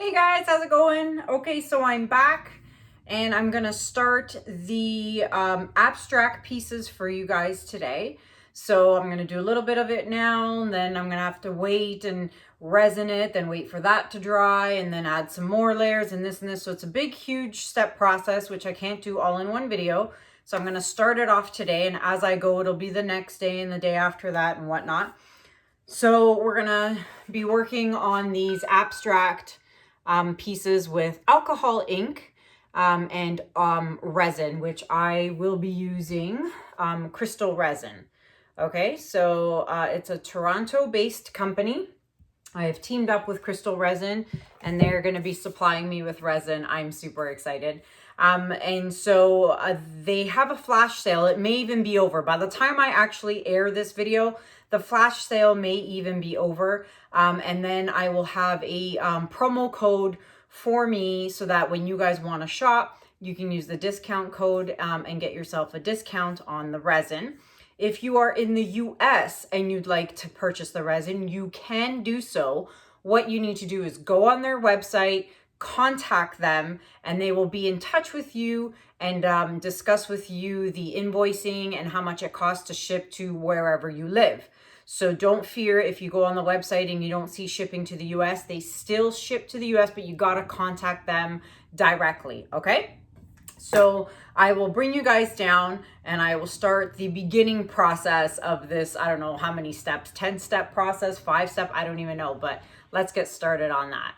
Hey guys, how's it going? Okay, so I'm back and I'm gonna start the abstract pieces for you guys today. So I'm gonna do a little bit of it now, and then I'm gonna have to wait and resin it, then wait for that to dry, and then add some more layers and this and this. So it's a big, huge step process, which I can't do all in one video. So I'm gonna start it off today, and as I go, it'll be the next day and the day after that and whatnot. So we're gonna be working on these abstract pieces with alcohol ink and resin, which I will be using Krystal resin. Okay, so it's a Toronto-based company. I have teamed up with Krystal Resin and they're going to be supplying me with resin. I'm super excited. And so they have a flash sale. It may even be over. By the time I actually air this video, the flash sale may even be over. And then I will have a promo code for me so that when you guys want to shop, you can use the discount code and get yourself a discount on the resin. If you are in the US and you'd like to purchase the resin, you can do so. What you need to do is go on their website, contact them, and they will be in touch with you and discuss with you the invoicing and how much it costs to ship to wherever you live. So don't fear if you go on the website and you don't see shipping to the US, they still ship to the US, but you gotta contact them directly, okay? So I will bring you guys down and I will start the beginning process of this. I don't know how many steps, 10-step process, 5-step, I don't even know, but let's get started on that.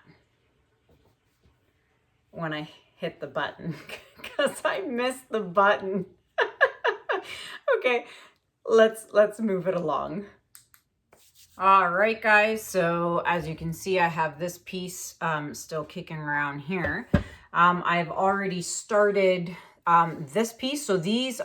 When I hit the button, because I missed the button. Okay, let's move it along. All right, guys, so as you can see, I have this piece still kicking around here. I've already started this piece. So this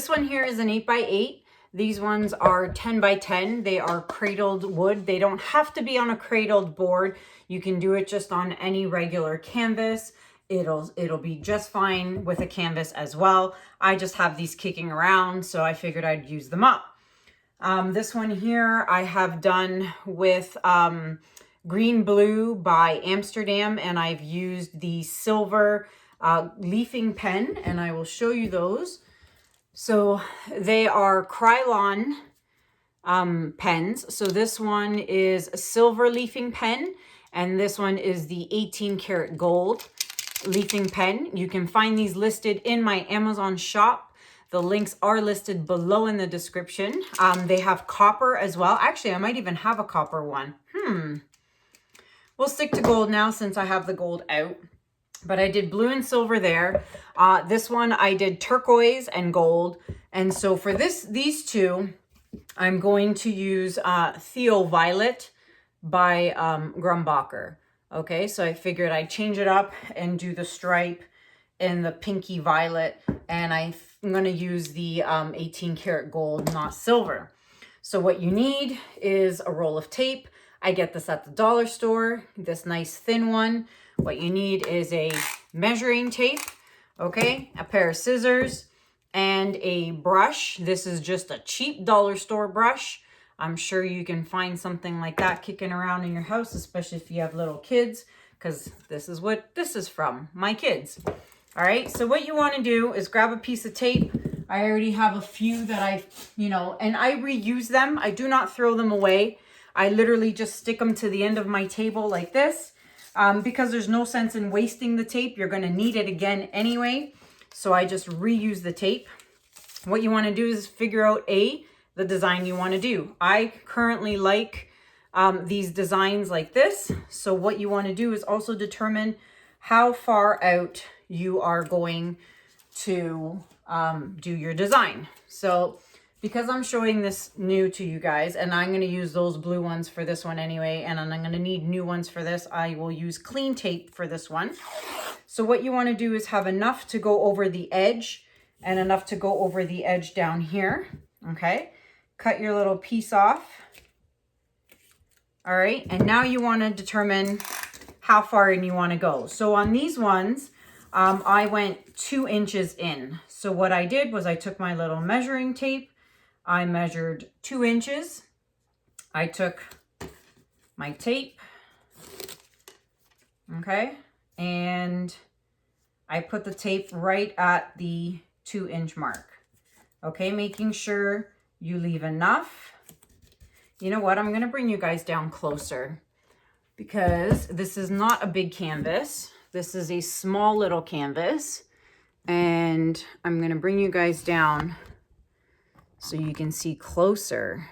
one here is an 8x8. These ones are 10x10. They are cradled wood. They don't have to be on a cradled board. You can do it just on any regular canvas. It'll be just fine with a canvas as well. I just have these kicking around, so I figured I'd use them up. This one here I have done with Green Blue by Amsterdam, and I've used the silver leafing pen, and I will show you those. So they are Krylon pens. So this one is a silver leafing pen, and this one is the 18 karat gold leafing pen. You can find these listed in my Amazon shop. The links are listed below in the description. They have copper as well. Actually, I might even have a copper one. We'll stick to gold now since I have the gold out. But I did blue and silver there. This one I did turquoise and gold. And so for these two, I'm going to use Theo Violet by Grumbacher. Okay, so I figured I'd change it up and do the stripe in the pinky violet. And I'm going to use the 18 karat gold, not silver. So what you need is a roll of tape. I get this at the dollar store, this nice thin one. What you need is a measuring tape, okay, a pair of scissors, and a brush. This is just a cheap dollar store brush. I'm sure you can find something like that kicking around in your house, especially if you have little kids, because this is what this is from, my kids. All right, so what you want to do is grab a piece of tape. I already have a few that and I reuse them. I do not throw them away. I literally just stick them to the end of my table like this because there's no sense in wasting the tape. You're going to need it again anyway. So I just reuse the tape. What you want to do is figure out the design you want to do. I currently like these designs like this. So what you want to do is also determine how far out you are going to do your design. So because I'm showing this new to you guys, and I'm going to use those blue ones for this one anyway, and I'm going to need new ones for this, I will use clean tape for this one. So what you want to do is have enough to go over the edge and enough to go over the edge down here. Okay, cut your little piece off. All right, and now you want to determine how far in you want to go. So on these ones, I went 2 inches in. So what I did was I took my little measuring tape. I measured 2 inches. I took my tape okay? And I put the tape right at the 2-inch mark, okay? Making sure you leave enough. You know what? I'm gonna bring you guys down closer because this is not a big canvas. This is a small little canvas. And I'm gonna bring you guys down so you can see closer.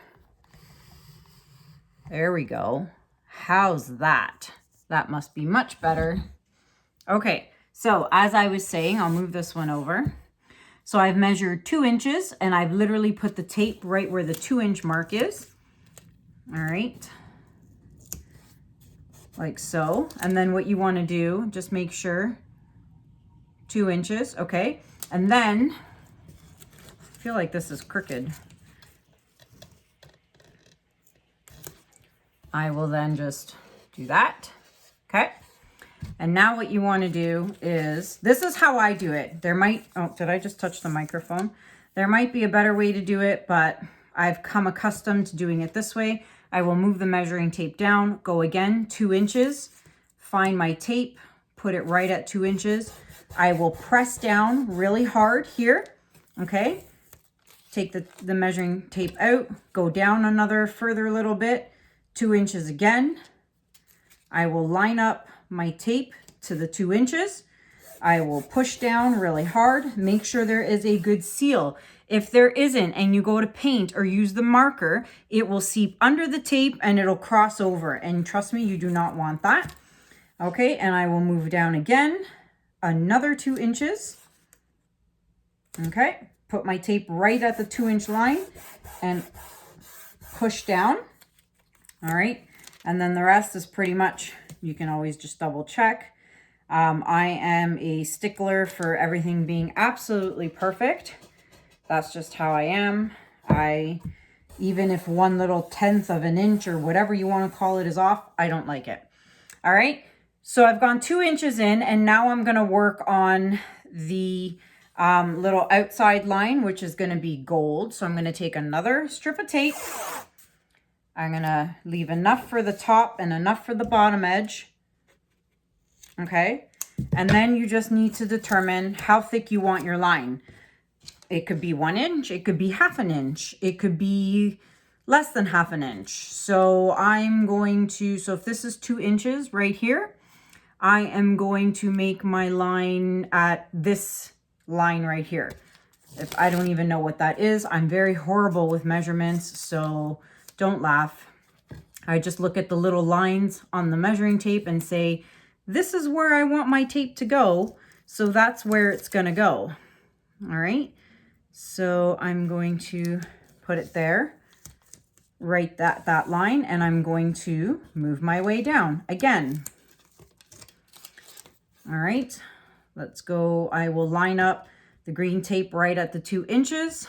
There we go. How's that? That must be much better. Okay, so as I was saying, I'll move this one over. So I've measured 2 inches and I've literally put the tape right where the 2-inch mark is. All right, like so. And then what you want to do, just make sure 2 inches, okay? And then, I feel like this is crooked. I will then just do that, okay? And now what you want to do is, this is how I do it. There might, oh, did I just touch the microphone? There might be a better way to do it, but I've come accustomed to doing it this way. I will move the measuring tape down, go again 2 inches, find my tape, put it right at 2 inches. I will press down really hard here, okay? Take the measuring tape out, go down another further little bit, 2 inches again. I will line up my tape to the 2 inches. I will push down really hard, make sure there is a good seal. If there isn't and you go to paint or use the marker, it will seep under the tape and it'll cross over. And trust me, you do not want that. Okay, and I will move down again, another 2 inches. Okay, put my tape right at the 2-inch line and push down. All right, and then the rest is pretty much, you can always just double check. I am a stickler for everything being absolutely perfect. That's just how I am. Even if 1/10 of an inch or whatever you want to call it is off, I don't like it. All right, so I've gone 2 inches in and now I'm gonna work on the little outside line, which is gonna be gold. So I'm gonna take another strip of tape. I'm gonna leave enough for the top and enough for the bottom edge. Okay, and then you just need to determine how thick you want your line. It could be 1 inch, it could be 1/2 inch, it could be less than 1/2 inch. So I'm going to, so if this is 2 inches right here, I am going to make my line at this line right here. If I don't even know what that is, I'm very horrible with measurements, so don't laugh. I just look at the little lines on the measuring tape and say, this is where I want my tape to go. So that's where it's gonna go. All right. So I'm going to put it there, right that line, and I'm going to move my way down again. All right, let's go. I will line up the green tape right at the 2 inches.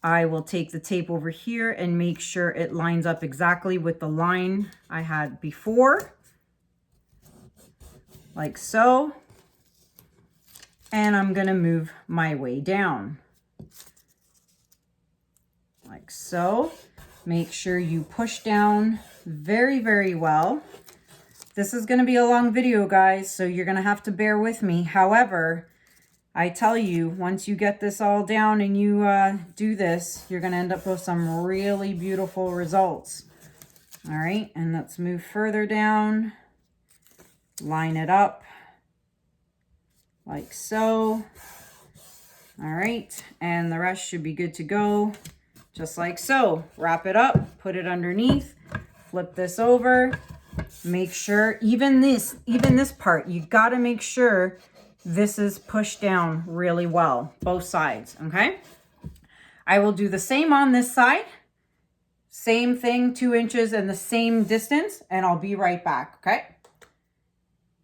I will take the tape over here and make sure it lines up exactly with the line I had before, like so. And I'm gonna move my way down, like so. Make sure you push down very, very well. This is gonna be a long video, guys, so you're gonna have to bear with me. However, I tell you, once you get this all down and you do this, you're gonna end up with some really beautiful results. All right, and let's move further down, line it up like so. All right, and the rest should be good to go, just like so. Wrap it up, put it underneath, flip this over, make sure, even this part, you gotta make sure this is pushed down really well, both sides, okay? I will do the same on this side, same thing, 2 inches and the same distance, and I'll be right back, okay?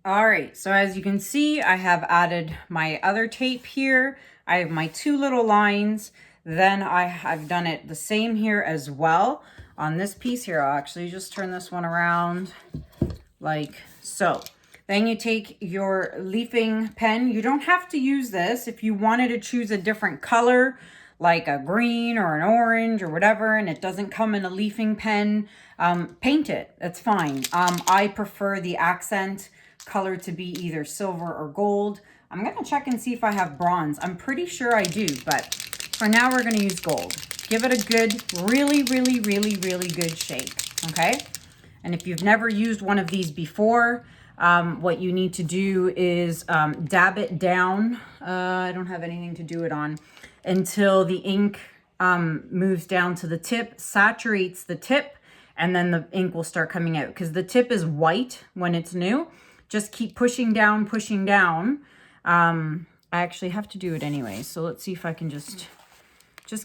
All right, so as you can see, I have added my other tape here. I have my 2 little lines. Then I've done it the same here as well on this piece here. I'll actually just turn this one around like so. Then you take your leafing pen. You don't have to use this. If you wanted to choose a different color, like a green or an orange or whatever, and it doesn't come in a leafing pen, paint it. That's fine. I prefer the accent color to be either silver or gold. I'm going to check and see if I have bronze. I'm pretty sure I do, but for now we're going to use gold. Give it a good, really good shake, okay? And if you've never used one of these before, what you need to do is dab it down. I don't have anything to do it on until the ink moves down to the tip, saturates the tip, and then the ink will start coming out because the tip is white when it's new. Just keep pushing down, pushing down. I actually have to do it anyway. So let's see if I can just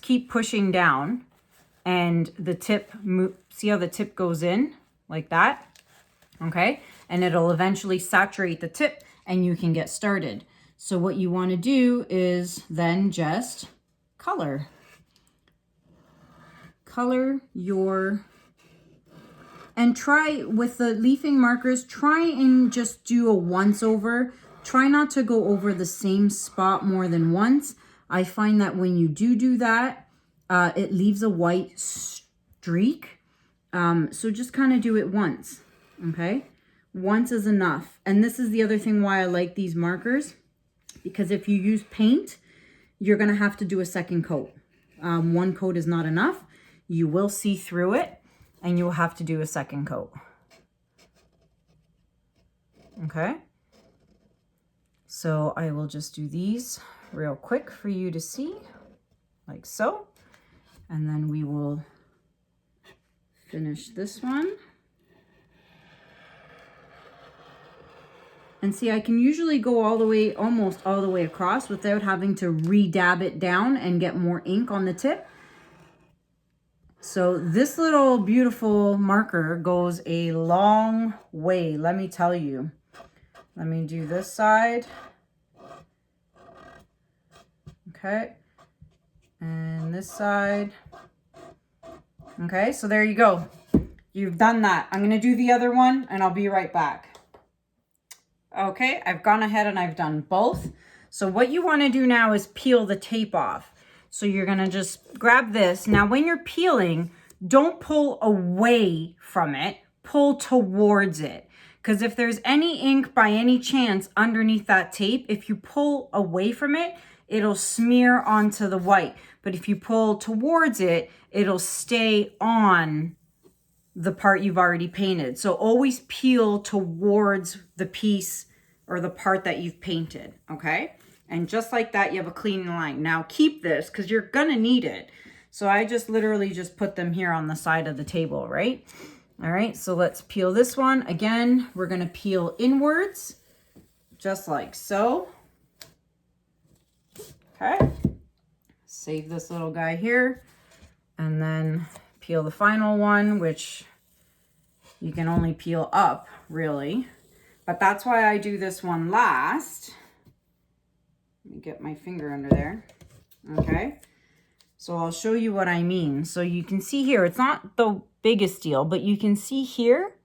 keep pushing down and the tip, see how the tip goes in like that? Okay. And it'll eventually saturate the tip and you can get started. So what you want to do is then just color your, and try with the leafing markers, try and just do a once over. Try not to go over the same spot more than once. I find that when you do that, it leaves a white streak. So just kind of do it once, okay? Once is enough. And this is the other thing why I like these markers, because if you use paint, you're gonna have to do a second coat. One coat is not enough. You will see through it and you will have to do a second coat. Okay. So I will just do these real quick for you to see, like so. And then we will finish this one. And see, I can usually go all the way, almost all the way across without having to re-dab it down and get more ink on the tip. So this little beautiful marker goes a long way, let me tell you. Let me do this side. Okay. And this side. Okay, so there you go. You've done that. I'm going to do the other one and I'll be right back. Okay, I've gone ahead and I've done both. So what you want to do now is peel the tape off. So you're going to just grab this. Now when you're peeling, don't pull away from it. Pull towards it. Because if there's any ink by any chance underneath that tape, if you pull away from it, it'll smear onto the white. But if you pull towards it, it'll stay on the part you've already painted. So always peel towards the piece or the part that you've painted, okay? And just like that, you have a clean line. Now keep this because you're gonna need it. So I just literally just put them here on the side of the table, right? All right, so let's peel this one. Again, we're gonna peel inwards, just like so. Okay, save this little guy here, and then peel the final one, which you can only peel up, really. But that's why I do this one last. Let me get my finger under there. Okay, so I'll show you what I mean. So you can see here, it's not the biggest deal, but you can see here,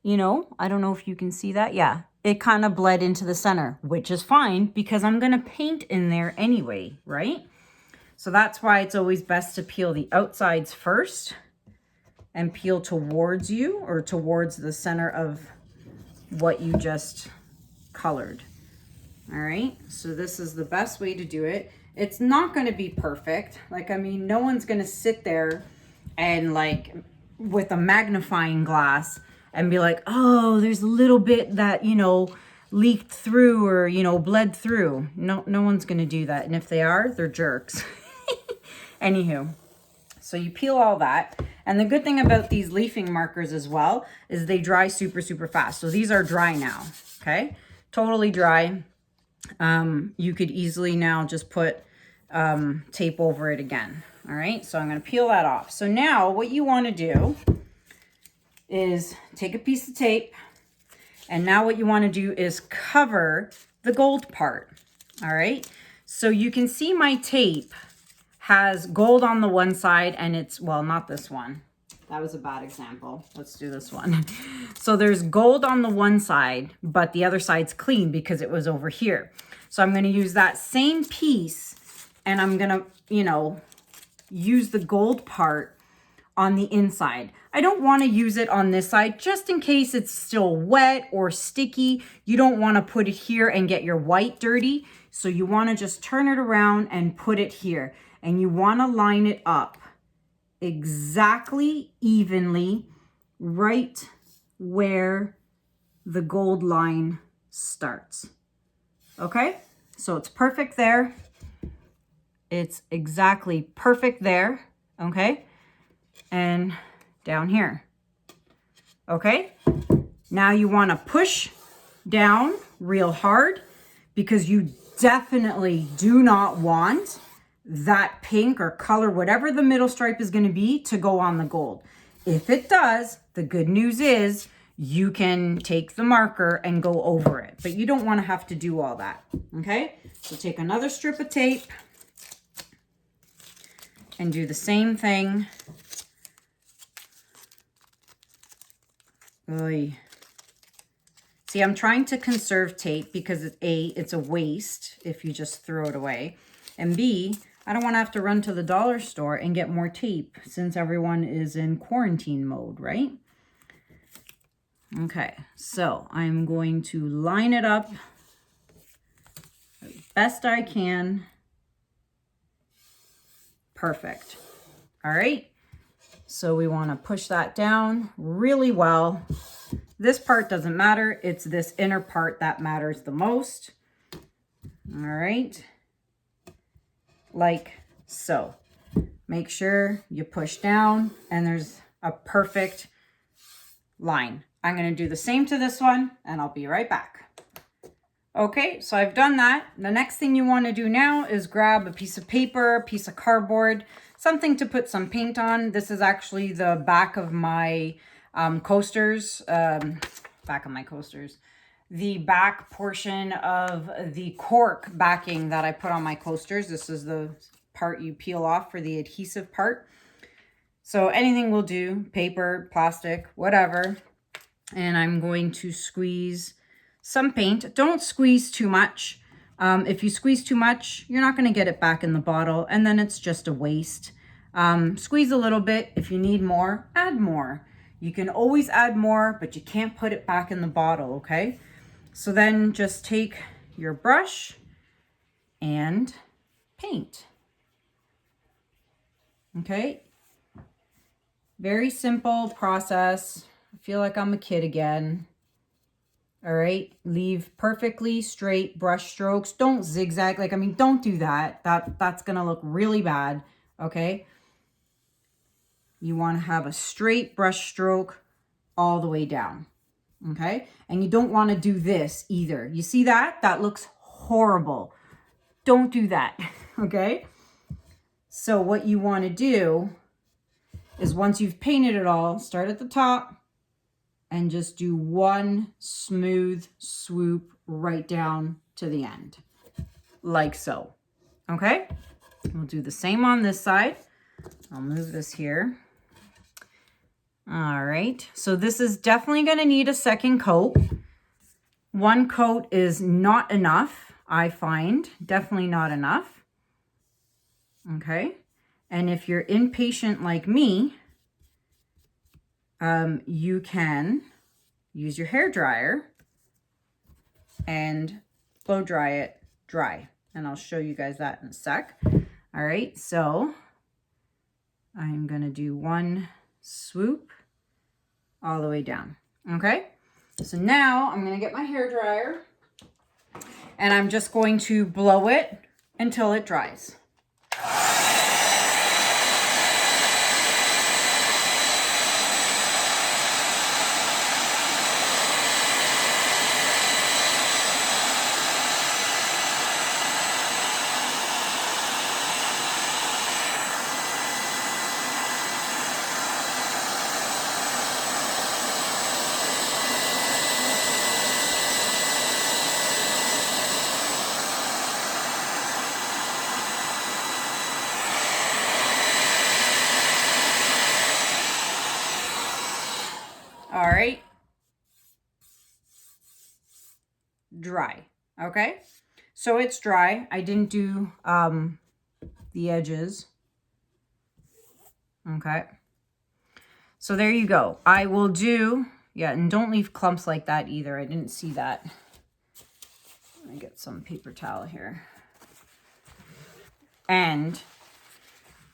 you know, I don't know if you can see that. Yeah, it kind of bled into the center, which is fine because I'm going to paint in there anyway, right? So that's why it's always best to peel the outsides first and peel towards you or towards the center of what you just colored. All right, so this is the best way to do it. It's not going to be perfect. Like, I mean, no one's going to sit there and like with a magnifying glass and be like, oh, there's a little bit that, you know, leaked through or, you know, bled through. No one's going to do that. And if they are, they're jerks. Anywho, so you peel all that. And the good thing about these leafing markers as well is they dry super fast. So these are dry now, okay? Totally dry. You could easily now just put tape over it again. All right, so I'm going to peel that off. So now what you want to do is take a piece of tape, and now what you want to do is cover the gold part. All right, so you can see my tape has gold on the one side, and it's, well, not this one. That was a bad example. Let's do this one. So there's gold on the one side, but the other side's clean because it was over here. So I'm going to use that same piece and I'm gonna, you know, use the gold part on the inside. I don't want to use it on this side just in case it's still wet or sticky. You don't want to put it here and get your white dirty. So you want to just turn it around and put it here. And you want to line it up exactly evenly right where the gold line starts. Okay, so it's perfect there. It's exactly perfect there. Okay, and down here. Okay, now you want to push down real hard because you definitely do not want that pink or color, whatever the middle stripe is going to be, to go on the gold. If it does, the good news is you can take the marker and go over it, but you don't want to have to do all that. Okay, so take another strip of tape and do the same thing. Oy. See, I'm trying to conserve tape because A, it's a waste if you just throw it away. And B, I don't want to have to run to the dollar store and get more tape since everyone is in quarantine mode, right? Okay, so I'm going to line it up as best I can. Perfect. All right, so we want to push that down really well. This part doesn't matter. It's this inner part that matters the most. All right, like so. Make sure you push down and there's a perfect line. I'm going to do the same to this one and I'll be right back. Okay, so I've done that. The next thing you want to do now is grab a piece of paper, a piece of cardboard, something to put some paint on. This is actually the back of my coasters, the back portion of the cork backing that I put on my coasters. This is the part you peel off for the adhesive part. So anything will do, paper, plastic, whatever. And I'm going to squeeze some paint. Don't squeeze too much. If you squeeze too much, you're not going to get it back in the bottle, and then it's just a waste. Squeeze a little bit. If you need more, add more. You can always add more, but you can't put it back in the bottle, okay? So then just take your brush and paint. Okay? Very simple process. I feel like I'm a kid again. All right, leave perfectly straight brush strokes. Don't zigzag. Like, I mean, don't do that. That's gonna look really bad, okay? You wanna have a straight brush stroke all the way down, okay? And you don't wanna do this either. You see that? That looks horrible. Don't do that, okay? So what you wanna do is once you've painted it all, start at the top, and just do one smooth swoop right down to the end, like so. Okay, we'll do the same on this side. I'll move this here. All right, so this is definitely going to need a second coat. One coat is not enough, I find. Definitely not enough. Okay, and if you're impatient like me, you can use your hair dryer and blow dry it dry. And I'll show you guys that in a sec. All right, so I'm gonna do one swoop all the way down, okay? So now I'm gonna get my hair dryer and I'm just going to blow it until it dries. All right, dry. Okay, so it's dry. I didn't do the edges. Okay. So there you go. I will do, yeah, and don't leave clumps like that either. I didn't see that. Let me get some paper towel here. And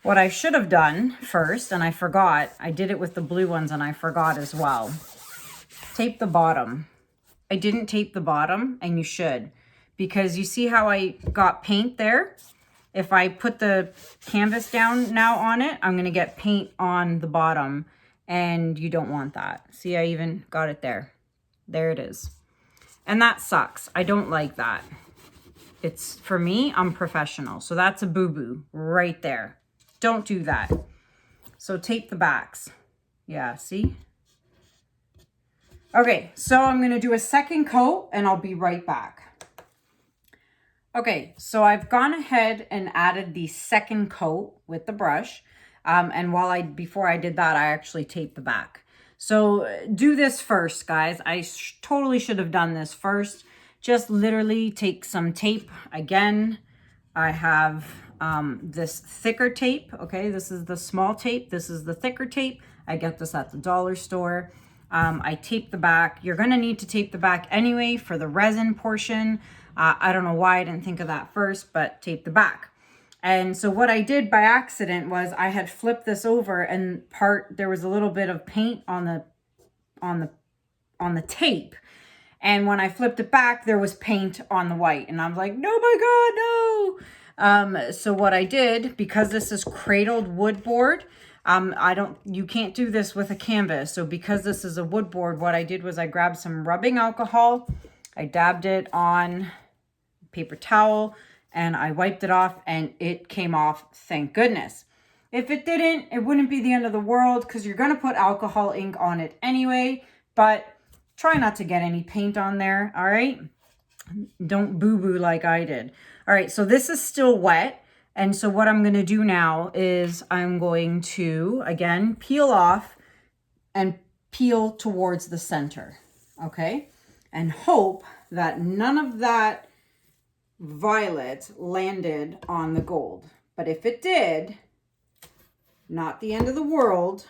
what I should have done first, and I forgot, I did it with the blue ones and I forgot as well. Tape the bottom. I didn't tape the bottom, and you should, because you see how I got paint there? If I put the canvas down now on it, I'm going to get paint on the bottom, and you don't want that. See, I even got it there. There it is. And that sucks. I don't like that. It's, for me, I'm professional. So that's a boo-boo right there. Don't do that. So tape the backs. Yeah, see? Okay, so I'm going to do a second coat, and I'll be right back. Okay, so I've gone ahead and added the second coat with the brush. And before I did that, I actually taped the back. So do this first, guys. I totally should have done this first. Just literally take some tape. Again, I have this thicker tape. Okay, this is the small tape. This is the thicker tape. I get this at the dollar store. I tape the back. You're going to need to tape the back anyway for the resin portion. I don't know why I didn't think of that first, but tape the back. And so what I did by accident was I had flipped this over, and there was a little bit of paint on the tape. And when I flipped it back, there was paint on the white. And I was like, no, my God, no. So what I did, because this is cradled wood board, you can't do this with a canvas. So because this is a wood board, what I did was I grabbed some rubbing alcohol, I dabbed it on paper towel, and I wiped it off, and it came off, thank goodness. If it didn't, it wouldn't be the end of the world, because you're going to put alcohol ink on it anyway, but try not to get any paint on there, all right? Don't boo-boo like I did. All right, so this is still wet. And so what I'm going to do now is I'm going to, again, peel off and peel towards the center, okay? And hope that none of that violet landed on the gold. But if it did, not the end of the world.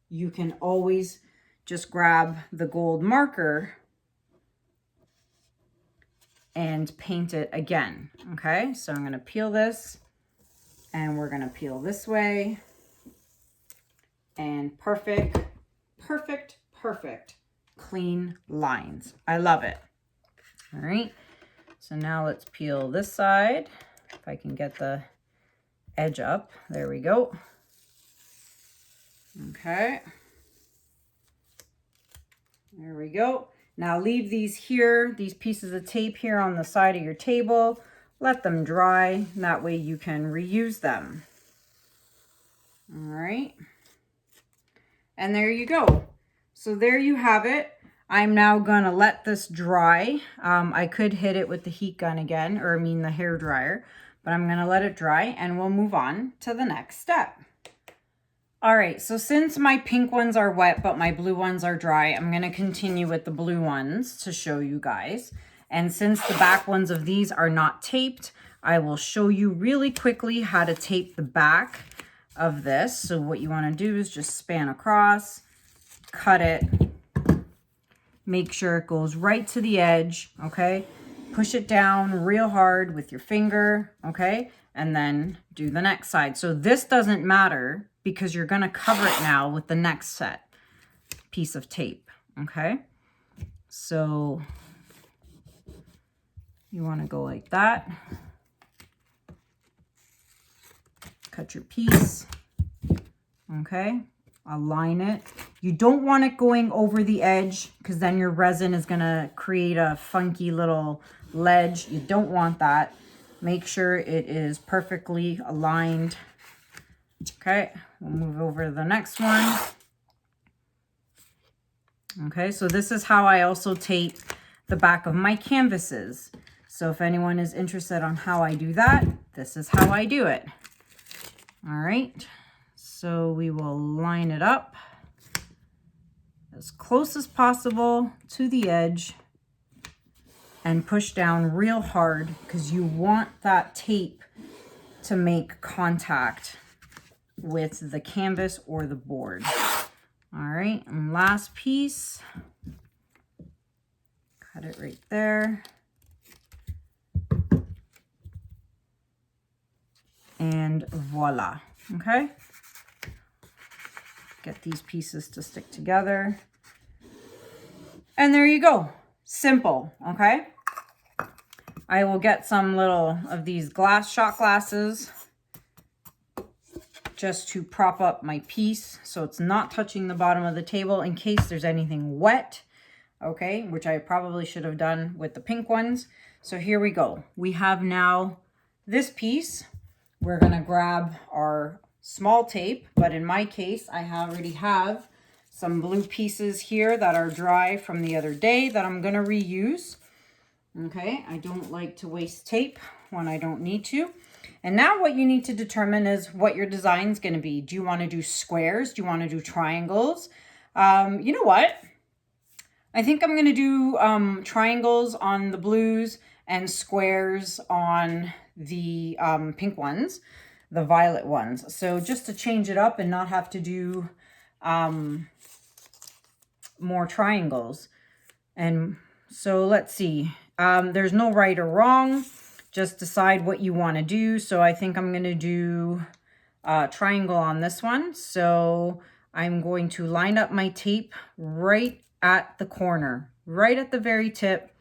You can always just grab the gold marker and paint it again, okay? So I'm going to peel this. And we're going to peel this way. And perfect, perfect, perfect. Clean lines. I love it. All right. So now let's peel this side. If I can get the edge up. There we go. Okay. There we go. Now leave these here, these pieces of tape here on the side of your table. Let them dry. That way you can reuse them. All right. And there you go. So there you have it. I'm now going to let this dry. I could hit it with the heat gun again, or I mean the hair dryer, but I'm going to let it dry, and we'll move on to the next step. All right, so since my pink ones are wet, but my blue ones are dry, I'm going to continue with the blue ones to show you guys. And since the back ones of these are not taped, I will show you really quickly how to tape the back of this. So what you want to do is just span across, cut it, make sure it goes right to the edge, okay? Push it down real hard with your finger, okay? And then do the next side. So this doesn't matter because you're going to cover it now with the next piece of tape, okay? So you want to go like that. Cut your piece. Okay. Align it. You don't want it going over the edge because then your resin is going to create a funky little ledge. You don't want that. Make sure it is perfectly aligned. Okay. We'll move over to the next one. Okay. So this is how I also tape the back of my canvases. So if anyone is interested on how I do that, this is how I do it. All right, so we will line it up as close as possible to the edge and push down real hard because you want that tape to make contact with the canvas or the board. All right, and last piece. Cut it right there. And voila, okay? Get these pieces to stick together. And there you go, simple, okay? I will get some little of these shot glasses just to prop up my piece so it's not touching the bottom of the table in case there's anything wet, okay? Which I probably should have done with the pink ones. So here we go. We have now this piece. We're gonna grab our small tape, but in my case, I already have some blue pieces here that are dry from the other day that I'm gonna reuse. Okay, I don't like to waste tape when I don't need to. And now what you need to determine is what your design is gonna be. Do you wanna do squares? Do you wanna do triangles? You know what? I think I'm gonna do triangles on the blues and squares on the pink ones, the violet ones. So just to change it up and not have to do more triangles. And so let's see. There's no right or wrong. Just decide what you want to do. So I think I'm going to do a triangle on this one. So I'm going to line up my tape right at the corner, right at the very tip.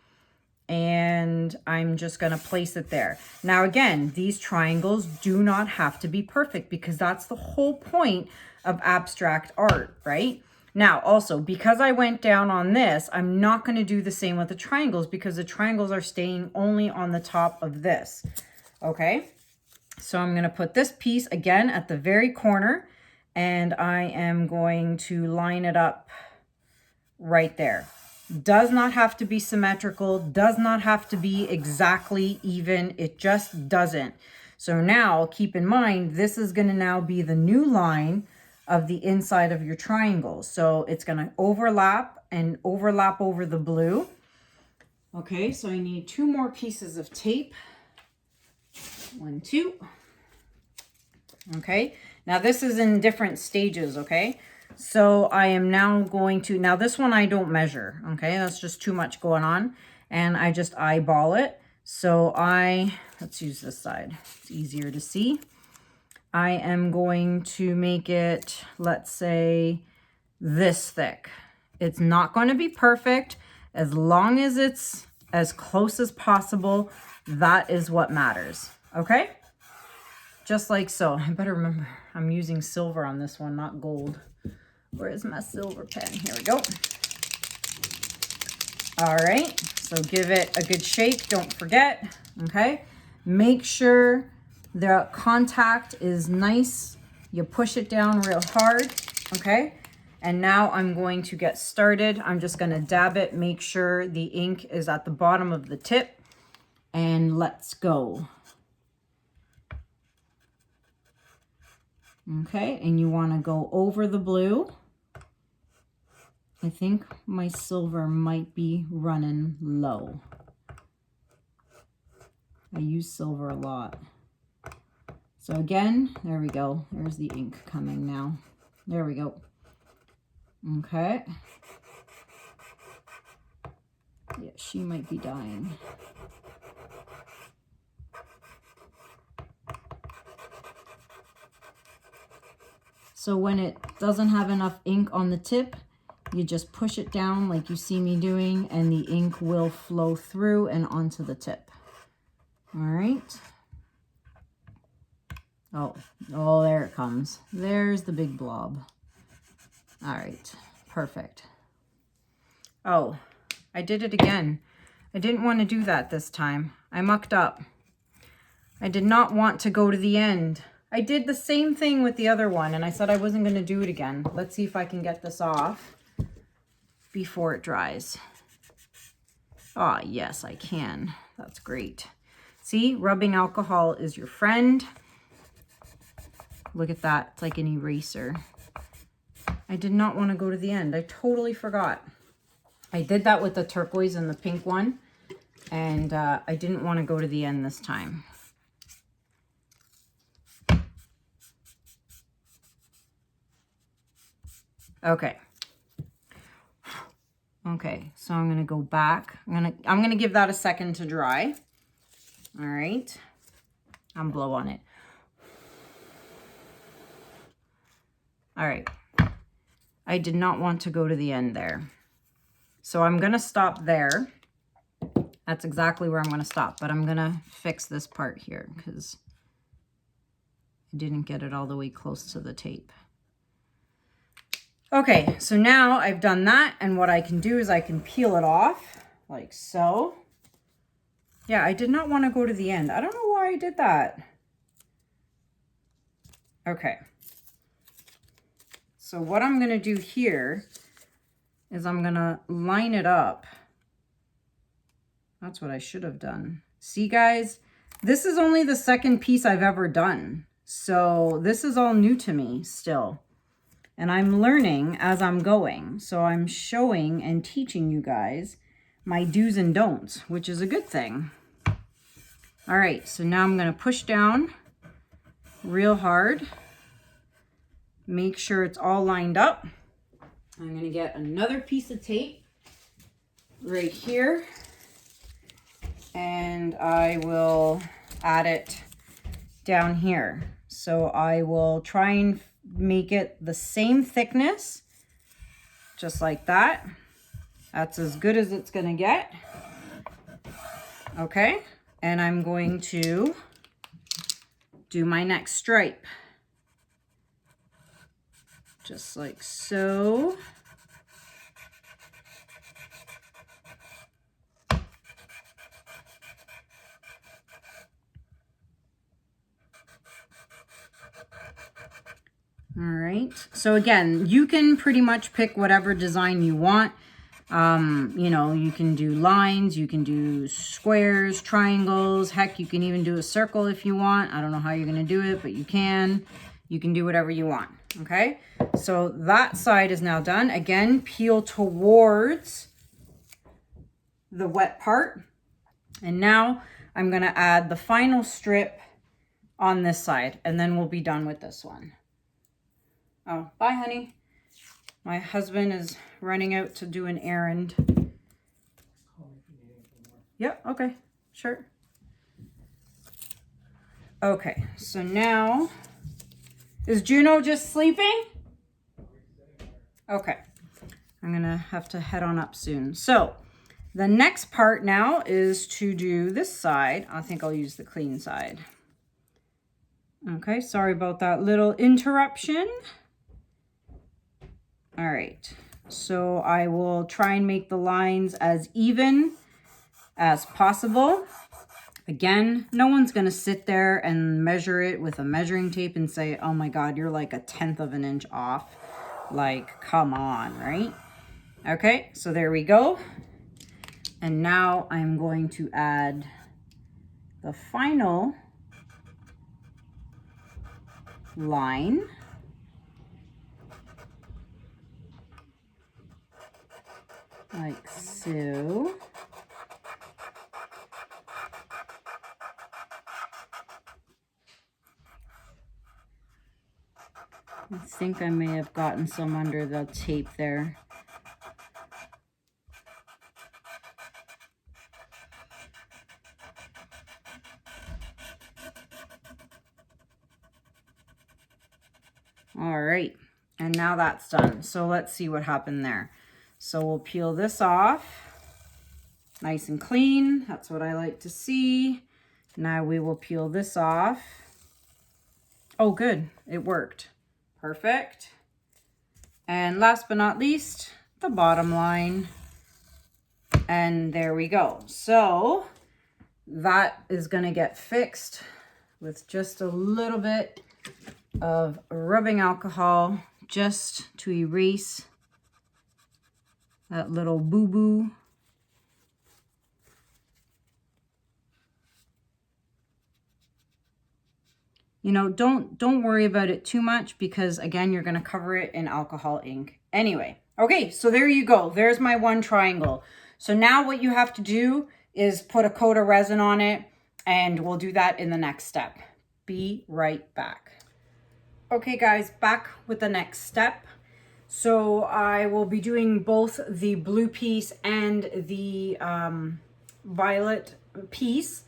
And I'm just going to place it there. Now, again, these triangles do not have to be perfect because that's the whole point of abstract art, right? Now, also, because I went down on this, I'm not going to do the same with the triangles because the triangles are staying only on the top of this, okay? So I'm going to put this piece again at the very corner and I am going to line it up right there. Does not have to be symmetrical, does not have to be exactly even, it just doesn't. So now keep in mind, this is going to now be the new line of the inside of your triangle. So it's going to overlap and overlap over the blue. Okay, so I need 2 more pieces of tape. 1, 2. Okay, now this is in different stages, okay? So I am now going to, now this one I don't measure, okay? That's just too much going on. And I just eyeball it. So let's use this side. It's easier to see. I am going to make it, let's say, this thick. It's not going to be perfect. As long as it's as close as possible, that is what matters, okay? Just like so. I better remember, I'm using silver on this one, not gold. Where is my silver pen? Here we go. All right, so give it a good shake, don't forget, okay? Make sure the contact is nice. You push it down real hard, okay? And now I'm going to get started. I'm just gonna dab it, make sure the ink is at the bottom of the tip, and let's go. Okay, and you wanna go over the blue. I think my silver might be running low. I use silver a lot. So again, there we go. There's the ink coming now. There we go. Okay. Yeah, she might be dying. So when it doesn't have enough ink on the tip, you just push it down like you see me doing, and the ink will flow through and onto the tip. All right. Oh, there it comes. There's the big blob. All right, perfect. Oh, I did it again. I didn't want to do that this time. I mucked up. I did not want to go to the end. I did the same thing with the other one, and I said I wasn't going to do it again. Let's see if I can get this off before it dries. Ah, yes, I can. That's great. See, rubbing alcohol is your friend. Look at that. It's like an eraser. I did not want to go to the end. I totally forgot. I did that with the turquoise and the pink one, and I didn't want to go to the end this time. Okay. Okay, so I'm gonna go back. I'm gonna give that a second to dry. All right. I'm blow on it. All right. I did not want to go to the end there. So I'm gonna stop there. That's exactly where I'm gonna stop, but I'm gonna fix this part here because I didn't get it all the way close to the tape. Okay, so now I've done that, and what I can do is I can peel it off like so. Yeah, I did not want to go to the end. I don't know why I did that. Okay. So what I'm going to do here is I'm going to line it up. That's what I should have done. See, guys, this is only the second piece I've ever done. So this is all new to me still. And I'm learning as I'm going. So I'm showing and teaching you guys my do's and don'ts, which is a good thing. All right, so now I'm going to push down real hard. Make sure it's all lined up. I'm going to get another piece of tape right here. And I will add it down here. So I will try and make it the same thickness, just like that. That's as good as it's gonna get. Okay, and I'm going to do my next stripe. Just like so. All right, so again, you can pretty much pick whatever design you want. You know, you can do lines, you can do squares, triangles, heck, you can even do a circle if you want. I don't know how you're gonna do it, but you can. You can do whatever you want, okay? So that side is now done. Again, peel towards the wet part. And now I'm gonna add the final strip on this side, and then we'll be done with this one. Oh, bye, honey. My husband is running out to do an errand. Yep, okay, sure. Okay, so now, is Juno just sleeping? Okay, I'm gonna have to head on up soon. So the next part now is to do this side. I think I'll use the clean side. Okay, sorry about that little interruption. All right, so I will try and make the lines as even as possible. Again, no one's gonna sit there and measure it with a measuring tape and say, oh my God, you're like 1/10 of an inch off. Like, come on, right? Okay, so there we go. And now I'm going to add the final line. Like so. I think I may have gotten some under the tape there. All right, and now that's done. So let's see what happened there. So we'll peel this off, nice and clean. That's what I like to see. Now we will peel this off. Oh, good, it worked. Perfect. And last but not least, the bottom line. And there we go. So that is gonna get fixed with just a little bit of rubbing alcohol just to erase that little boo-boo. You know, don't worry about it too much because again, you're going to cover it in alcohol ink anyway. Okay, so there you go. There's my one triangle. So now what you have to do is put a coat of resin on it, and we'll do that in the next step. Be right back. Okay guys, back with the next step. So I will be doing both the blue piece and the violet piece.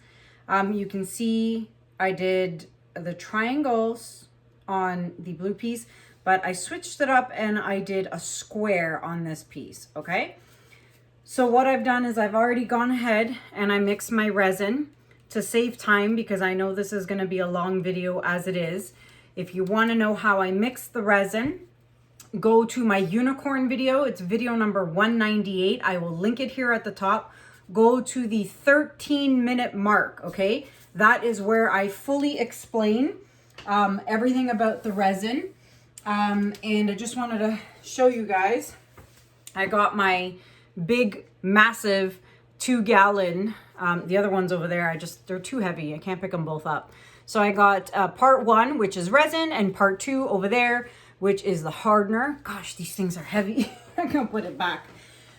You can see I did the triangles on the blue piece, but I switched it up and I did a square on this piece, okay? So what I've done is I've already gone ahead and I mixed my resin to save time because I know this is going to be a long video as it is. If you want to know how I mix the resin, go to my unicorn video. It's video number 198. I will link it here at the top. Go to the 13-minute mark, okay? That is where I fully explain everything about the resin. And I just wanted to show you guys. I got my big, massive 2-gallon. The other ones over there, they're too heavy. I can't pick them both up. So I got part 1, which is resin, and part 2 over there, which is the hardener. Gosh, these things are heavy. I'm gonna put it back.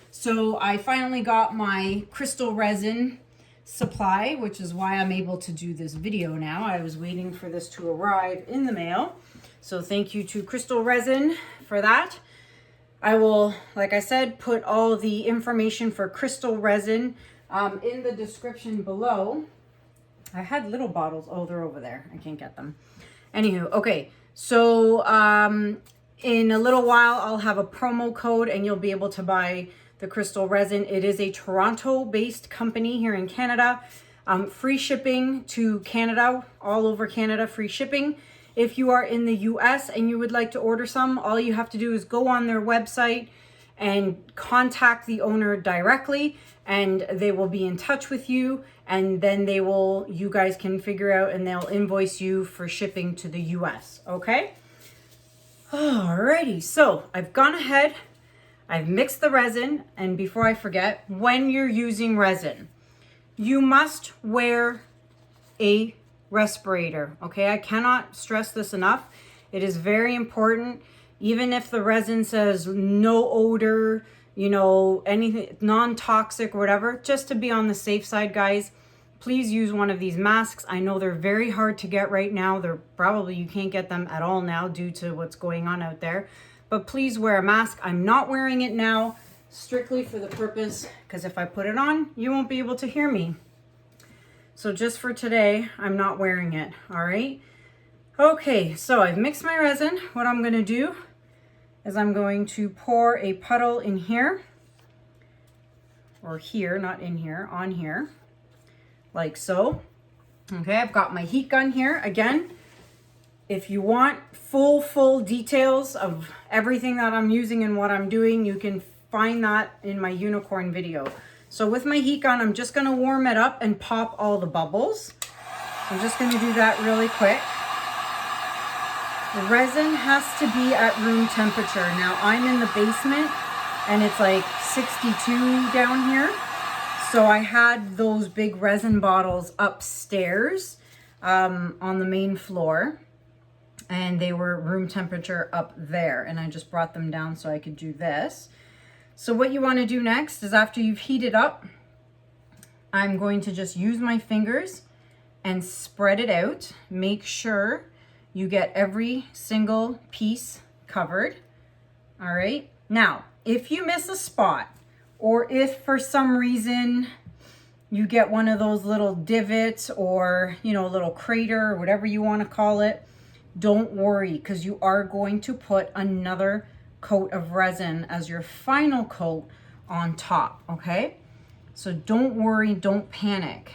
So I finally got my Krystal resin supply, which is why I'm able to do this video now. I was waiting for this to arrive in the mail. So thank you to Krystal Resin for that. I will, like I said, put all the information for Krystal Resin in the description below. I had little bottles. Oh, they're over there. I can't get them. Anywho, okay. So in a little while, I'll have a promo code and you'll be able to buy the Krystal Resin. It is a Toronto-based company here in Canada. Free shipping to Canada, all over Canada, free shipping. If you are in the US and you would like to order some, all you have to do is go on their website and contact the owner directly and they will be in touch with you, and then you guys can figure out and they'll invoice you for shipping to the US, okay? Alrighty, so I've gone ahead, I've mixed the resin, and before I forget, when you're using resin, you must wear a respirator, okay? I cannot stress this enough. It is very important. Even if the resin says no odor, you know, anything non-toxic or whatever, just to be on the safe side, guys, please use one of these masks. I know they're very hard to get right now. You can't get them at all now due to what's going on out there. But please wear a mask. I'm not wearing it now strictly for the purpose, because if I put it on, you won't be able to hear me. So just for today, I'm not wearing it, all right? Okay, so I've mixed my resin. What I'm gonna do is I'm going to pour a puddle in here, or here, not in here, on here, like so. Okay, I've got my heat gun here. Again, if you want full details of everything that I'm using and what I'm doing, you can find that in my unicorn video. So with my heat gun, I'm just gonna warm it up and pop all the bubbles. I'm just gonna do that really quick. The resin has to be at room temperature. Now I'm in the basement and it's like 62 down here. So I had those big resin bottles upstairs on the main floor, and they were room temperature up there, and I just brought them down so I could do this. So what you want to do next is, after you've heated up, I'm going to just use my fingers and spread it out. Make sure you get every single piece covered. All right. Now, if you miss a spot, or if for some reason you get one of those little divots, or, you know, a little crater, or whatever you want to call it, don't worry, because you are going to put another coat of resin as your final coat on top, okay? So don't worry, don't panic.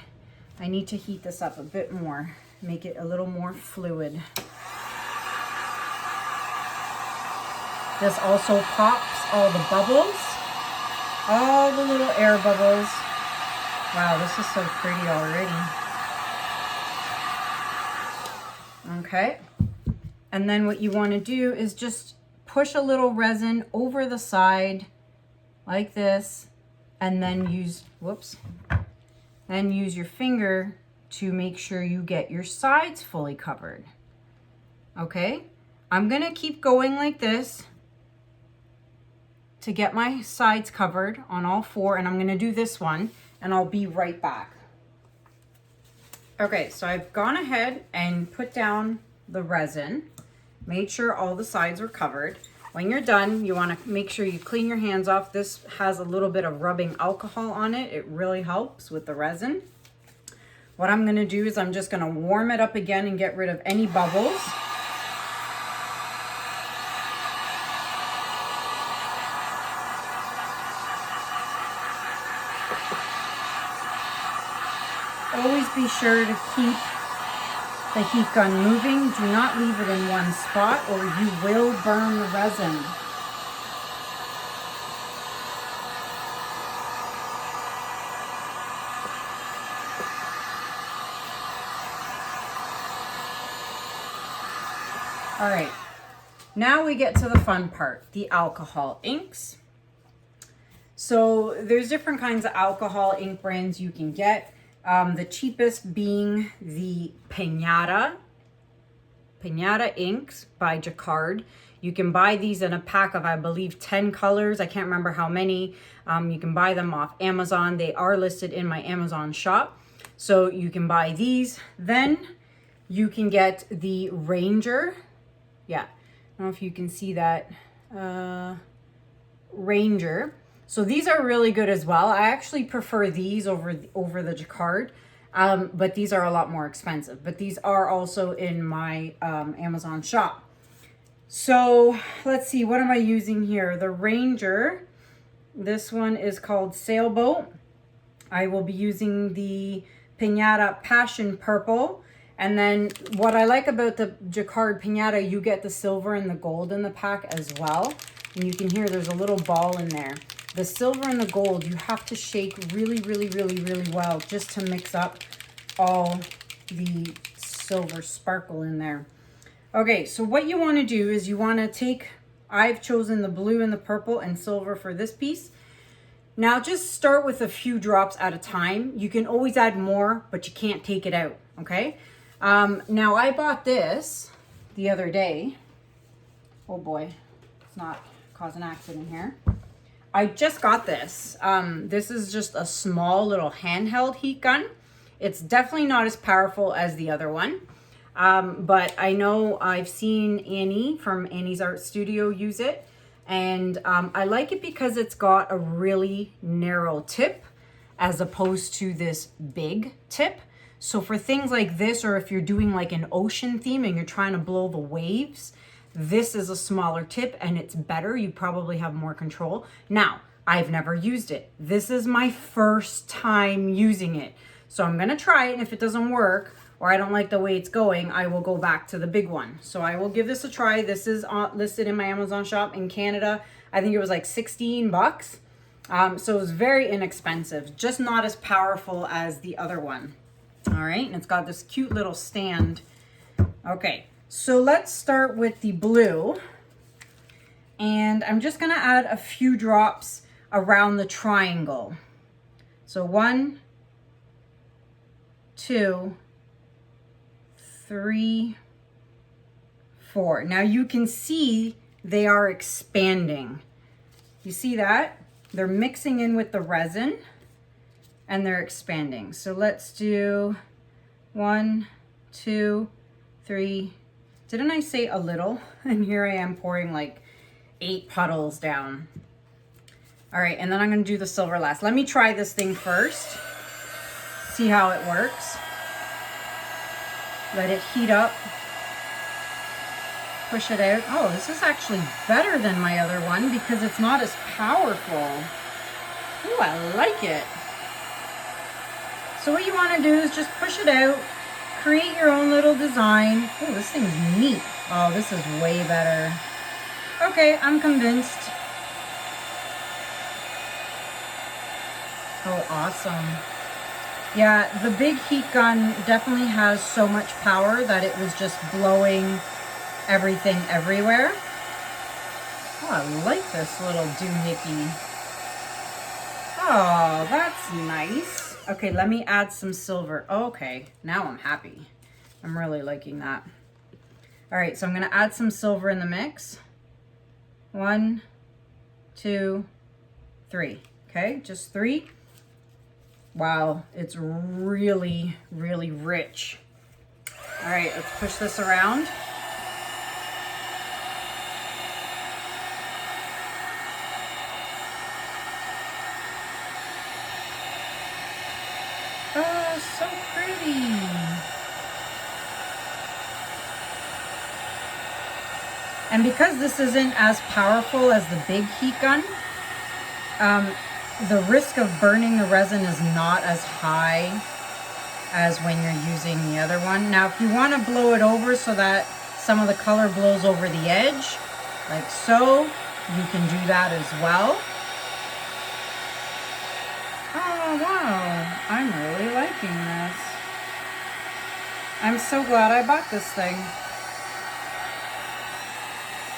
I need to heat this up a bit more, make it a little more fluid. This also pops all the bubbles, all the little air bubbles. Wow, this is so pretty already. Okay, and then what you want to do is just push a little resin over the side like this, and then use your finger to make sure you get your sides fully covered. Okay, I'm gonna keep going like this to get my sides covered on all four, and I'm gonna do this one, and I'll be right back. Okay, so I've gone ahead and put down the resin, made sure all the sides were covered. When you're done, you want to make sure you clean your hands off. This has a little bit of rubbing alcohol on it. It really helps with the resin. What I'm going to do is I'm just going to warm it up again and get rid of any bubbles. Always be sure to keep the heat gun moving. Do not leave it in one spot or you will burn the resin. All right, now we get to the fun part, the alcohol inks. So there's different kinds of alcohol ink brands you can get. The cheapest being the Pinata inks by Jacquard. You can buy these in a pack of, I believe, 10 colors. I can't remember how many. You can buy them off Amazon. They are listed in my Amazon shop. So you can buy these. Then you can get the Ranger. Yeah, I don't know if you can see that. Ranger. So these are really good as well. I actually prefer these over the Jacquard, but these are a lot more expensive. But these are also in my Amazon shop. So let's see, what am I using here? The Ranger, this one is called Sailboat. I will be using the Pinata Passion Purple. And then what I like about the Jacquard Pinata, you get the silver and the gold in the pack as well. And you can hear there's a little ball in there. The silver and the gold, you have to shake really, really, really, really well just to mix up all the silver sparkle in there. Okay, so what you want to do is you want to take, I've chosen the blue and the purple and silver for this piece. Now just start with a few drops at a time. You can always add more, but you can't take it out, okay? Now I bought this the other day. Oh boy, it's not cause an accident here. I just got this. This is just a small little handheld heat gun. It's definitely not as powerful as the other one. But I know I've seen Annie from Annie's Art Studio use it. And I like it because it's got a really narrow tip as opposed to this big tip. So for things like this, or if you're doing like an ocean theme and you're trying to blow the waves, this is a smaller tip and it's better. You probably have more control. Now, I've never used it. This is my first time using it. So I'm gonna try it, and if it doesn't work or I don't like the way it's going, I will go back to the big one. So I will give this a try. This is listed in my Amazon shop in Canada. I think it was like 16 bucks. So it was very inexpensive, just not as powerful as the other one. All right, and it's got this cute little stand. Okay, so let's start with the blue. And I'm just gonna add a few drops around the triangle. So 1, 2, 3, 4. Now you can see they are expanding. You see that? They're mixing in with the resin and they're expanding. So let's do 1, 2, 3. Didn't I say a little? And here I am pouring like 8 puddles down. All right, and then I'm gonna do the silver last. Let me try this thing first, see how it works. Let it heat up. Push it out. Oh, this is actually better than my other one because it's not as powerful. Ooh, I like it. So what you want to do is just push it out, create your own little design. Oh, this thing's neat. Oh, this is way better. Okay, I'm convinced. Oh, awesome. Yeah, the big heat gun definitely has so much power that it was just blowing everything everywhere. Oh, I like this little doohickey. Oh, that's nice. Okay, let me add some silver. Okay, now I'm happy. I'm really liking that. All right, so I'm gonna add some silver in the mix. 1, 2, 3. Okay, just 3. Wow, it's really, really rich. All right, let's push this around. so pretty. And because this isn't as powerful as the big heat gun, the risk of burning the resin is not as high as when you're using the other one. Now, if you want to blow it over so that some of the color blows over the edge, like so, you can do that as well. Oh, wow. I'm really liking this. I'm so glad I bought this thing.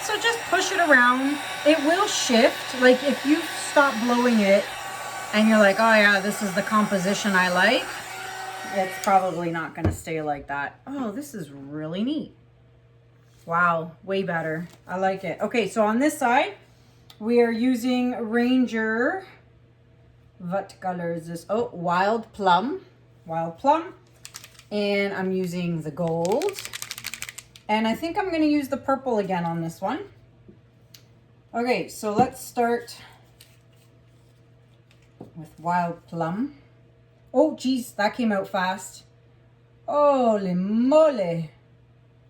So just push it around. It will shift. Like if you stop blowing it and you're like, oh yeah, this is the composition I like, it's probably not going to stay like that. Oh, this is really neat. Wow, way better. I like it. Okay, so on this side, we are using Ranger. What color is this? Oh, Wild Plum. Wild Plum. And I'm using the gold. And I think I'm going to use the purple again on this one. Okay, so let's start with Wild Plum. Oh, geez, that came out fast. Holy moly.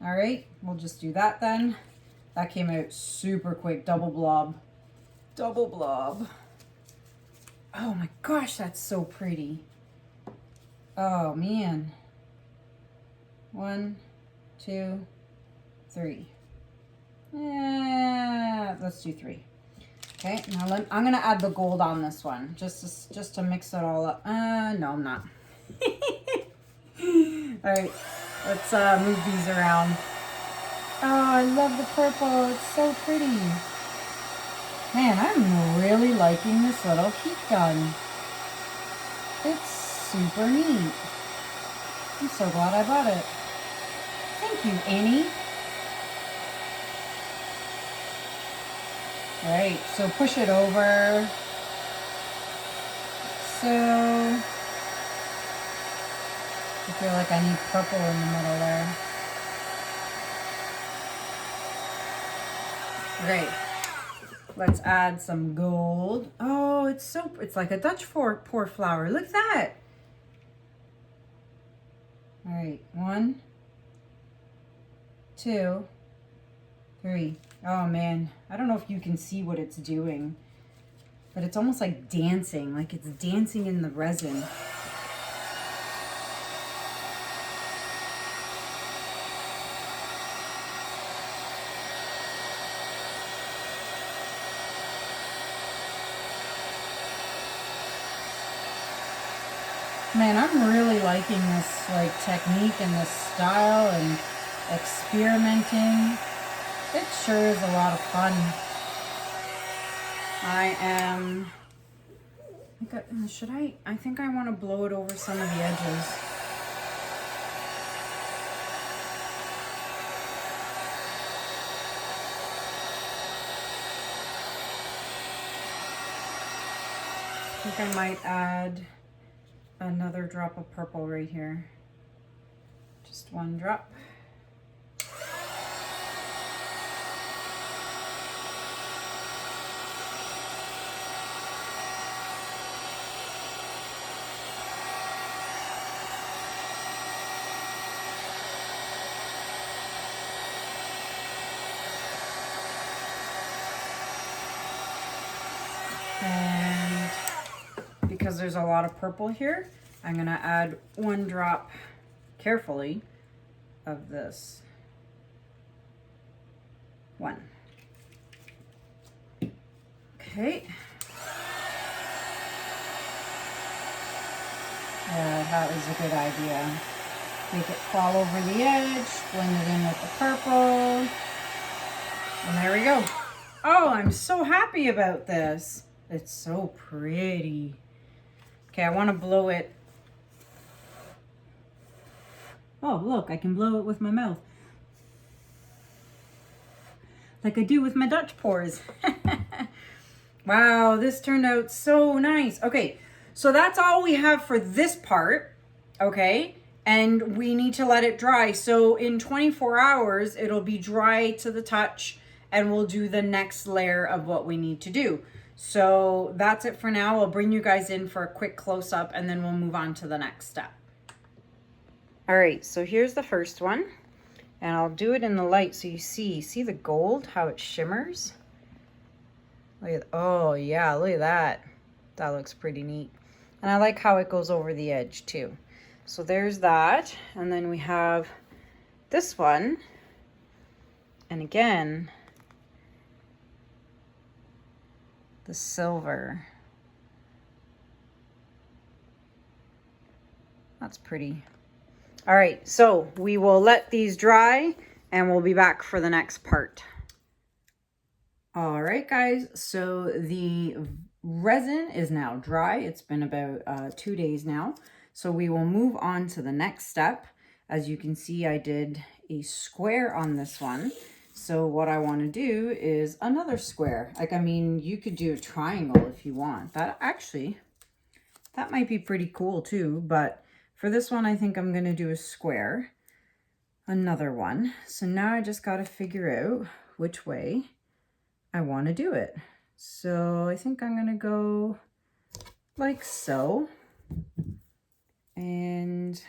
All right, we'll just do that then. That came out super quick. Double blob. Double blob. Oh my gosh, that's so pretty. Oh, man. 1, 2, 3. Yeah, let's do 3. Okay, now I'm gonna add the gold on this one, just to mix it all up. No, I'm not. All right, let's move these around. Oh, I love the purple. It's so pretty. Man, I'm really liking this little heat gun. It's super neat. I'm so glad I bought it. Thank you, Annie. All right, so push it over. So I feel like I need purple in the middle there. Great. Let's add some gold. Oh, it's like a Dutch pour flower. Look at that. All right, 1, 2, 3. Oh man, I don't know if you can see what it's doing, but it's almost like dancing, like it's dancing in the resin. Man, I'm really liking this like technique and this style and experimenting. It sure is a lot of fun. I think I want to blow it over some of the edges. I think I might add another drop of purple right here. Just 1 drop. And because there's a lot of purple here, I'm gonna add 1 drop carefully of this. 1. Okay. That is a good idea. Make it fall over the edge, blend it in with the purple. And there we go. Oh, I'm so happy about this. It's so pretty. Okay, I want to blow it. Oh, look, I can blow it with my mouth. Like I do with my Dutch pours. Wow, this turned out so nice. Okay, so that's all we have for this part, okay? And we need to let it dry. So in 24 hours, it'll be dry to the touch, and we'll do the next layer of what we need to do. So that's it for now. I'll bring you guys in for a quick close-up, and then we'll move on to the next step. All right, so here's the first one, and I'll do it in the light so you see the gold, how it shimmers. Look at, oh yeah, look at that. That looks pretty neat. And I like how it goes over the edge too. So there's that, and then we have this one, and again, the silver. That's pretty. All right, so we will let these dry and we'll be back for the next part. All right, guys, so the resin is now dry. It's been about 2 days now. So we will move on to the next step. As you can see, I did a square on this one. So what I want to do is another square. Like, I mean, you could do a triangle if you want. That might be pretty cool too, but for this one, I think I'm going to do a square, another one. So now I just got to figure out which way I want to do it. So I think I'm going to go like so. And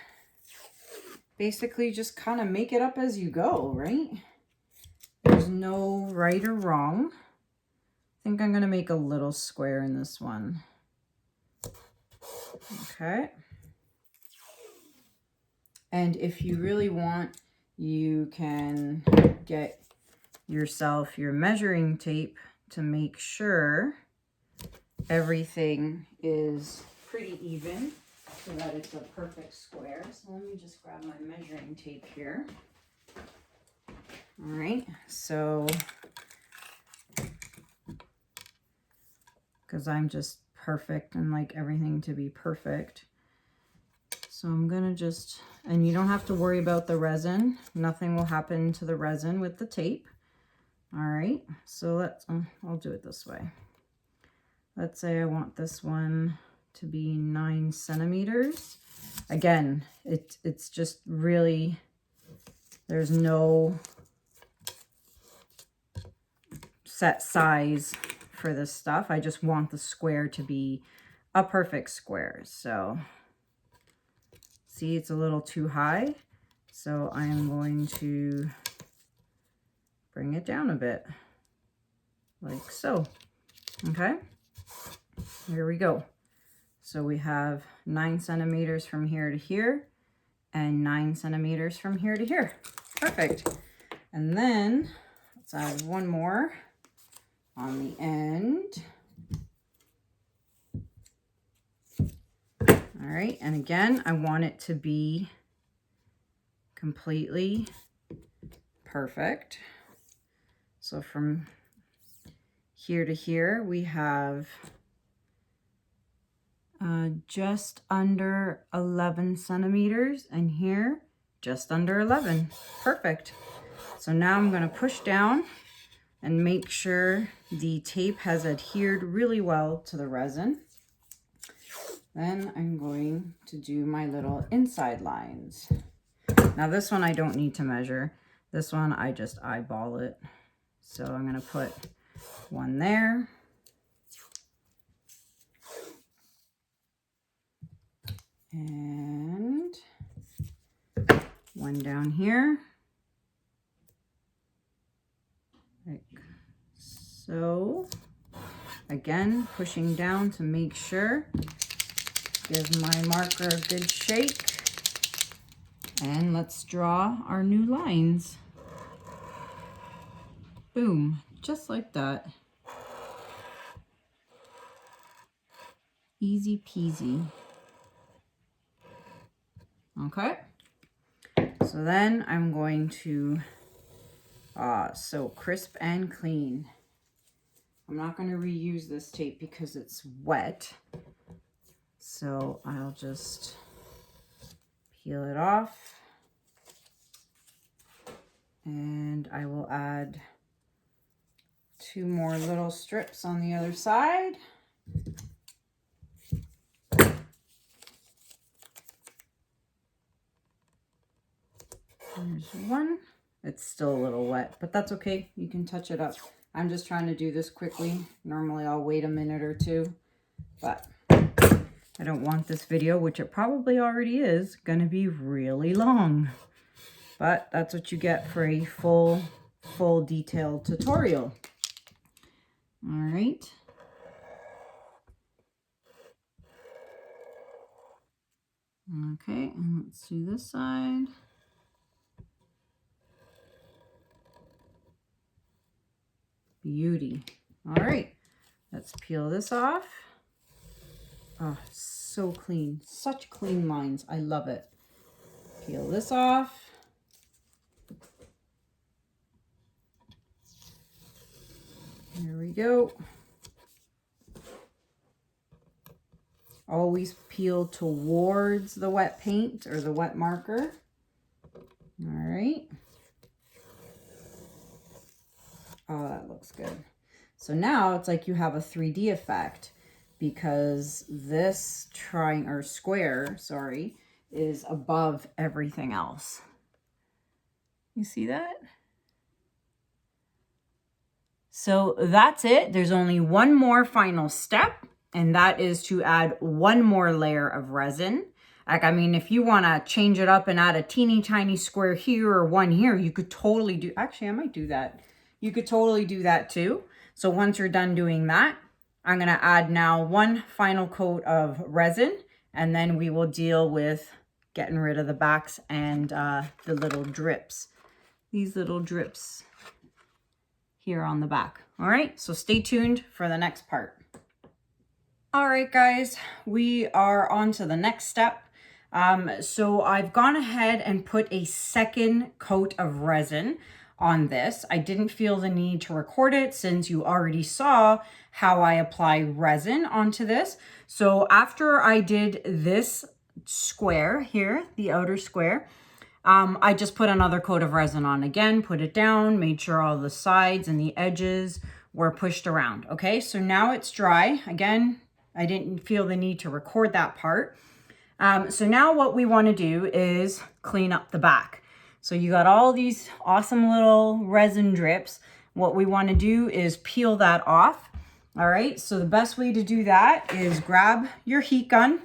basically just kind of make it up as you go, right? There's no right or wrong. I think I'm going to make a little square in this one. Okay. And if you really want, you can get yourself your measuring tape to make sure everything is pretty even so that it's a perfect square. So let me just grab my measuring tape here. All right, so because I'm just perfect and like everything to be perfect. So I'm gonna just, and you don't have to worry about the resin. Nothing will happen to the resin with the tape. All right, so let's, I'll do it this way. Let's say I want this one to be 9 centimeters. Again, it's just really, there's no set size for this stuff. I just want the square to be a perfect square. So see, it's a little too high. So I am going to bring it down a bit, like so. Okay, here we go. So we have 9 centimeters from here to here and 9 centimeters from here to here. Perfect. And then let's add one more on the end. All right, and again, I want it to be completely perfect. So from here to here, we have just under 11 centimeters, and here, just under 11. Perfect. So now I'm going to push down and make sure the tape has adhered really well to the resin. Then I'm going to do my little inside lines. Now this one I don't need to measure. This one I just eyeball it. So I'm going to put one there. And one down here. Like so. Again, pushing down to make sure. Give my marker a good shake. And let's draw our new lines. Boom, just like that. Easy peasy. Okay. So then I'm going to so crisp and clean. I'm not going to reuse this tape because it's wet. So I'll just peel it off. And I will add 2 more little strips on the other side. There's one. It's still a little wet, but that's okay. You can touch it up. I'm just trying to do this quickly. Normally I'll wait a minute or two, but I don't want this video, which it probably already is, going to be really long. But that's what you get for a full detailed tutorial. All right. Okay, and let's do this side. Beauty. All right, let's peel this off. Oh, so clean. Such clean lines. I love it. Peel this off. There we go. Always peel towards the wet paint or the wet marker. All right. Oh, that looks good. So now it's like you have a 3D effect because this square, sorry, is above everything else. You see that? So that's it. There's only one more final step, and that is to add one more layer of resin. Like, I mean, if you want to change it up and add a teeny tiny square here or one here, you could totally do, actually, I might do that. You could totally do that too. So once you're done doing that, I'm going to add now one final coat of resin, and then we will deal with getting rid of the backs and the little drips. These little drips here on the back. All right, so stay tuned for the next part. All right, guys, we are on to the next step. So I've gone ahead and put a second coat of resin on this. I didn't feel the need to record it since you already saw how I apply resin onto this. So after I did this square here, the outer square, I just put another coat of resin on again, put it down, made sure all the sides and the edges were pushed around. Okay, so now it's dry. Again, I didn't feel the need to record that part. So now what we want to do is clean up the back. So you got all these awesome little resin drips. What we want to do is peel that off. All right, so the best way to do that is grab your heat gun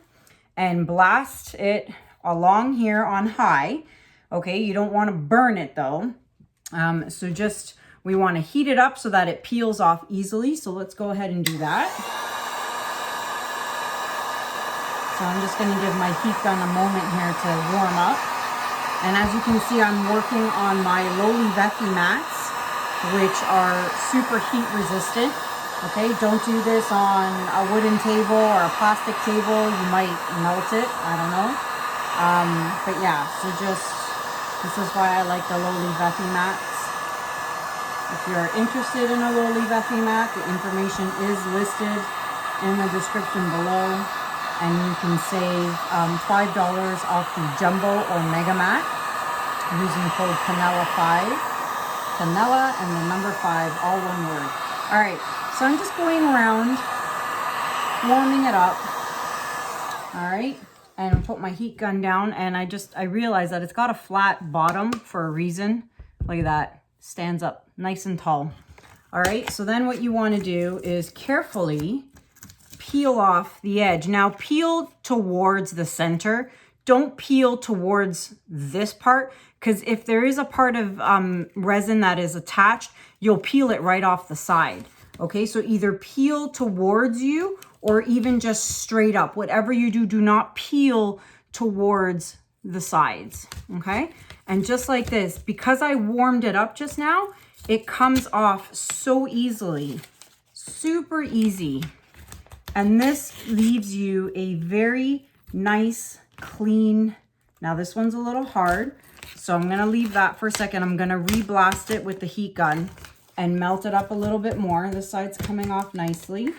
and blast it along here on high. Okay, you don't want to burn it though. So just, we want to heat it up so that it peels off easily. So let's go ahead and do that. So I'm just going to give my heat gun a moment here to warm up. And as you can see, I'm working on my lowly Veffy mats, which are super heat resistant. Okay, don't do this on a wooden table or a plastic table. You might melt it, I don't know. But yeah, so just, this is why I like the lowly Veffy mats. If you're interested in a lowly Veffy mat, the information is listed in the description below. And you can save $5 off the Jumbo or Mega Mat using code Kanella5. Kanella and the number 5, all one word. All right, so I'm just going around, warming it up. All right, and put my heat gun down, and I realized that it's got a flat bottom for a reason. Look at that, stands up nice and tall. All right, so then what you want to do is carefully peel off the edge. Now peel towards the center. Don't peel towards this part, because if there is a part of resin that is attached, you'll peel it right off the side. Okay, so either peel towards you or even just straight up. Whatever you do, do not peel towards the sides. Okay, and just like this, because I warmed it up just now, it comes off so easily, super easy. And this leaves you a very nice, clean, now this one's a little hard, so I'm gonna leave that for a second. I'm gonna re-blast it with the heat gun and melt it up a little bit more. This side's coming off nicely,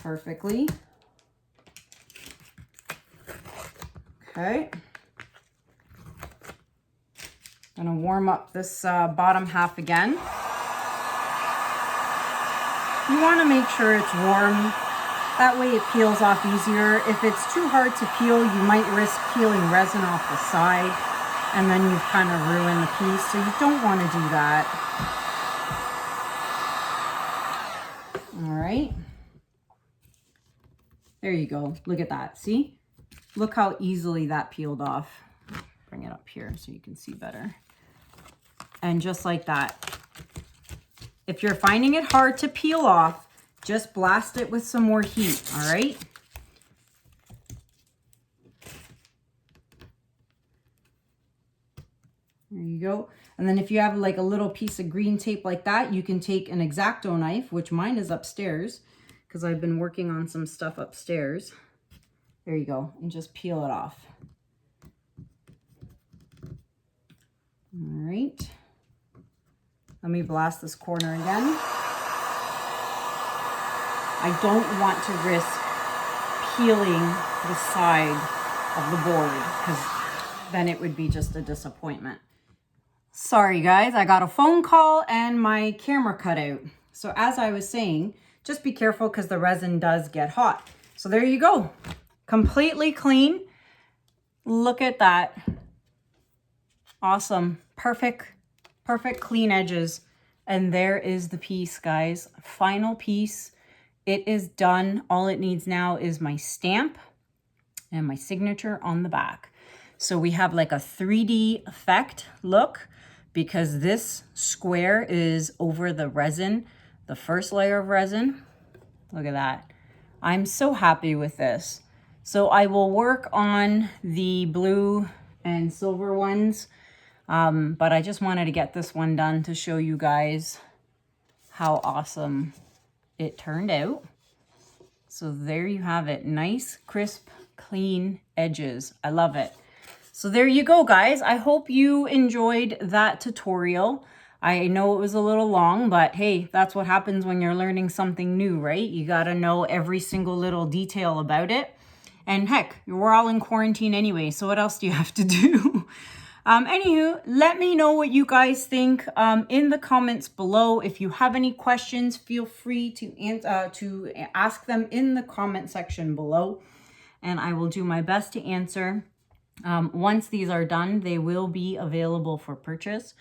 perfectly. Okay. Gonna warm up this bottom half again. You want to make sure it's warm. That way it peels off easier. If it's too hard to peel, you might risk peeling resin off the side, and then you've kind of ruined the piece. So you don't want to do that. All right. There you go. Look at that. See? Look how easily that peeled off. Bring it up here so you can see better. And just like that. If you're finding it hard to peel off, just blast it with some more heat, all right? There you go. And then if you have like a little piece of green tape like that, you can take an X-Acto knife, which mine is upstairs because I've been working on some stuff upstairs. There you go. And just peel it off. All right. Let me blast this corner again. I don't want to risk peeling the side of the board because then it would be just a disappointment. Sorry guys, I got a phone call and my camera cut out. So as I was saying, just be careful because the resin does get hot. So there you go. Completely clean. Look at that. Awesome. Perfect clean edges. And there is the piece, guys. Final piece. It is done. All it needs now is my stamp and my signature on the back. So we have like a 3D effect look because this square is over the resin, the first layer of resin. Look at that. I'm so happy with this. So I will work on the blue and silver ones, but I just wanted to get this one done to show you guys how awesome it turned out. So there you have it. Nice, crisp, clean edges. I love it. So there you go, guys. I hope you enjoyed that tutorial. I know it was a little long, but hey, that's what happens when you're learning something new, right? You got to know every single little detail about it. And heck, we're all in quarantine anyway, so what else do you have to do? Anywho, let me know what you guys think in the comments below. If you have any questions, feel free to ask them in the comment section below, and I will do my best to answer. Once these are done, they will be available for purchase.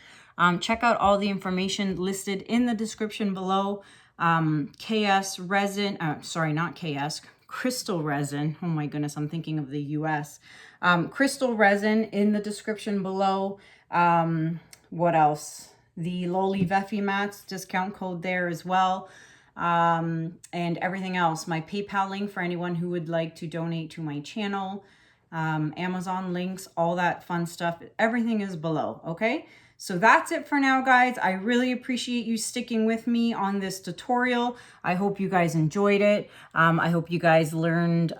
Check out all the information listed in the description below. KS resin, sorry, not KS, Krystal resin. Oh my goodness, I'm thinking of the US. Krystal resin in the description below. What else? The Loli Veffy mats, discount code there as well. And everything else. My PayPal link for anyone who would like to donate to my channel. Amazon links, all that fun stuff. Everything is below, okay? So that's it for now, guys. I really appreciate you sticking with me on this tutorial. I hope you guys enjoyed it. I hope you guys learned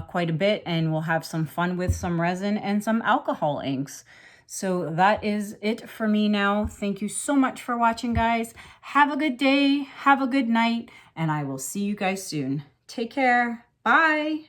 quite a bit, and we'll have some fun with some resin and some alcohol inks. So that is it for me now. Thank you so much for watching, guys. Have a good day, have a good night, and I will see you guys soon. Take care. Bye.